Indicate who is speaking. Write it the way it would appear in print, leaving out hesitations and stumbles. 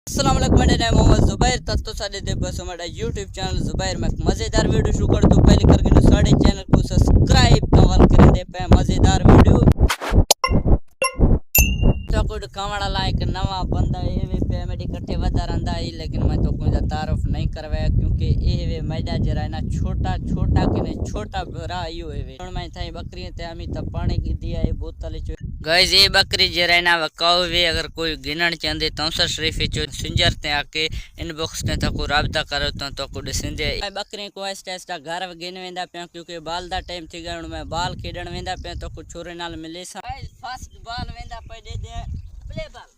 Speaker 1: अस्सलाम वालेकुम, मेरा नाम मोहम्मद जुबैर। तो सारे दे बस हमारा यूट्यूब चैनल जुबैर में मज़ेदार वीडियो शुरू कर दो। पहले करके साढ़े चैनल को सब्सक्राइब कमाल कर दे पे मज़ेदार वीडियो तो कुछ कमाड़ा लायक नवा बंदा ये वे पे मेरी कट्टे वदा रंदा है, लेकिन मैं तो कोई तारुफ नहीं करवाया क्योंकि ये वे मैडा जरा ना छोटा छोटा कि छोटा भरा आयो है वे मैं थाई बकरी ते अमी तो पानी की दिया ये बोतल चो गाइस ये बकरी जरा ना वकाओ वे अगर कोई गिनन चाहते तो शरीफ चो सिंजर ते आके इनबॉक्स ने तो को राबता करो तो को सिंधे बकरी को ऐसा ऐसा घर गिन वेंदा पे क्योंकि बाल दा टाइम थी गयो मैं बाल खेडन वेंदा पे तो कुछ छोरे नाल मिले सा फर्स्ट बाल वेंदा पे दे दे प्ले बॉल